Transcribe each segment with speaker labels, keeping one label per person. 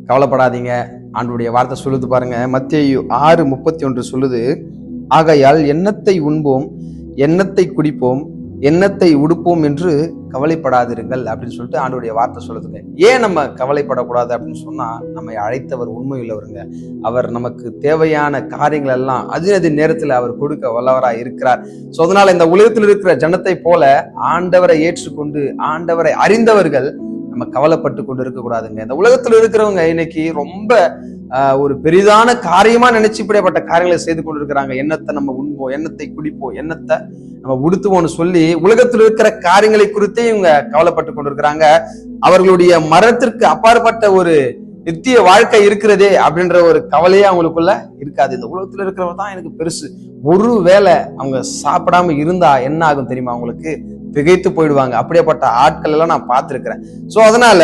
Speaker 1: கவலைப்படாதீங்க. ஆண்டவருடைய வார்த்தை சொல்லுது பாருங்க, மத்தேயு 6:31 சொல்லுது, ஆகையால் எண்ணத்தை உண்போம், எண்ணத்தை குடிப்போம், எண்ணத்தை உடுப்போம் என்று கவலைப்படாதிருங்கள் அப்படின்னு சொல்லிட்டு ஆண்டவருடைய வார்த்தை சொல்லுதுங்க. ஏன் நம்ம கவலைப்படக்கூடாது அப்படின்னு சொன்னா, நம்மை அழைத்தவர் உண்மை உள்ளவருங்க. அவர் நமக்கு தேவையான காரியங்கள் எல்லாம் அதினதி நேரத்தில் அவர் கொடுக்க வல்லவராய் இருக்கிறார். சோ அதனால இந்த உலகத்தில் இருக்கிற ஜனத்தை போல ஆண்டவரை ஏற்றுக்கொண்டு ஆண்டவரை அறிந்தவர்கள் நம்ம கவலைப்பட்டு கொண்டு இருக்க கூடாதுங்க. இந்த உலகத்துல இருக்கிறவங்க இன்னைக்கு ரொம்ப ஒரு பெரிதான காரியமா நினைச்சு இப்படிப்பட்ட காரியங்களை செய்து கொண்டிருக்கிறாங்க. எண்ணத்தை நம்ம உண்போம், எண்ணத்தை குடிப்போம், எண்ணத்தை நம்ம உடுத்துவோம்னு சொல்லி உலகத்தில் இருக்கிற காரியங்களை குறித்தே இவங்க கவலைப்பட்டு கொண்டிருக்கிறாங்க. அவர்களுடைய மரத்திற்கு அப்பாற்பட்ட ஒரு நித்திய வாழ்க்கை இருக்கிறதே அப்படின்ற ஒரு கவலையே அவங்களுக்குள்ள இருக்காது. இந்த உலகத்துல இருக்கிறவங்க தான் எனக்கு பெருசு. ஒரு வேளை அவங்க சாப்பிடாம இருந்தா என்ன ஆகும் தெரியுமா? அவங்களுக்கு திகைத்து போயிடுவாங்க. அப்படியேப்பட்ட ஆட்கள் எல்லாம் நான் பார்த்திருக்கிறேன். சோ அதனால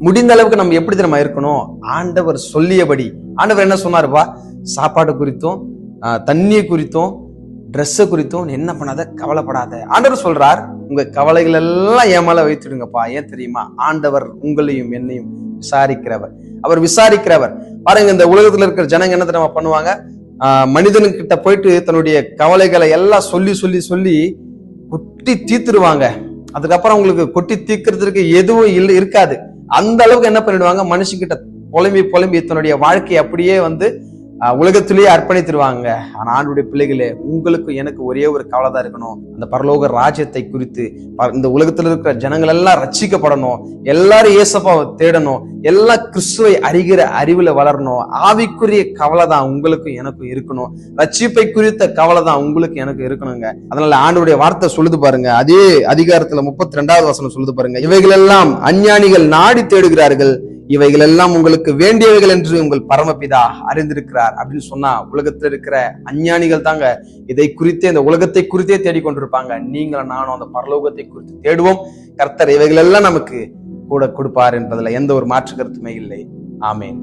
Speaker 1: முடிந்த அளவுக்கு நம்ம எப்படி நம்ம இருக்கணும்? ஆண்டவர் சொல்லியபடி. ஆண்டவர் என்ன சொன்னாருப்பா? சாப்பாடு குறித்தும் தண்ணியை குறித்தும் ட்ரெஸ்ஸை குறித்தும் என்ன பண்ணாத, கவலைப்படாத. ஆண்டவர் சொல்றார், உங்க கவலைகள் எல்லாம் என் மேல வைத்துடுங்கப்பா. ஏன் தெரியுமா? ஆண்டவர் உங்களையும் என்னையும் விசாரிக்கிறவர். அவர் விசாரிக்கிறவர். பாருங்க, இந்த உலகத்துல இருக்கிற ஜனங்க என்ன தெரியுமா பண்ணுவாங்க? மனிதனுக்கிட்ட போயிட்டு தன்னுடைய கவலைகளை எல்லாம் சொல்லி சொல்லி சொல்லி கொட்டி தீத்துருவாங்க. அதுக்கப்புறம் அவங்களுக்கு கொட்டி தீர்க்கிறதுக்கு எதுவும் இருக்காது. அந்த அளவுக்கு என்ன பண்ணிடுவாங்க? மனுஷங்கிட்ட புலம்பி தன்னுடைய வாழ்க்கையை அப்படியே உலகத்திலேயே அர்ப்பணித்துருவாங்க. ஆனா ஆண்டுடைய பிள்ளைகளே, உங்களுக்கு எனக்கு ஒரே ஒரு கவலை தான் இருக்கணும். அந்த பரலோக ராஜ்யத்தை குறித்து, இந்த உலகத்துல இருக்கிற ஜனங்கள் எல்லாம் ரட்சிக்கப்படணும், எல்லாரும் இயேசுவை தேடணும், எல்லாம் கிறிஸ்துவை அறிகிற அறிவுல வளரணும். ஆவிக்குரிய கவலை தான் உங்களுக்கும் எனக்கும் இருக்கணும். ரட்சிப்பை குறித்த கவலை தான் உங்களுக்கு எனக்கு இருக்கணுங்க. அதனால ஆண்டவருடைய வார்த்தை சொல்லுது பாருங்க, அதே அதிகாரத்துல 32வது வசனம் சொல்லுது பாருங்க, இவைகள் எல்லாம் அஞ்ஞானிகள் நாடி தேடுகிறார்கள், இவைகள் எல்லாம் உங்களுக்கு வேண்டியவைகள் என்று உங்கள் பரமபிதா அறிந்திருக்கிறார் அப்படின்னு சொன்னா, உலகத்துல இருக்கிற அஞ்ஞானிகள் தாங்க இதை குறித்தே, இந்த உலகத்தை குறித்தே தேடிக்கொண்டிருப்பாங்க. நீங்களும் நானும் அந்த பரலோகத்தை குறித்து தேடுவோம். கர்த்தர் இவைகள் எல்லாம் நமக்கு கூட கொடுப்பார் என்பதுல எந்த ஒரு மாற்று கருத்துமே இல்லை. ஆமேன்.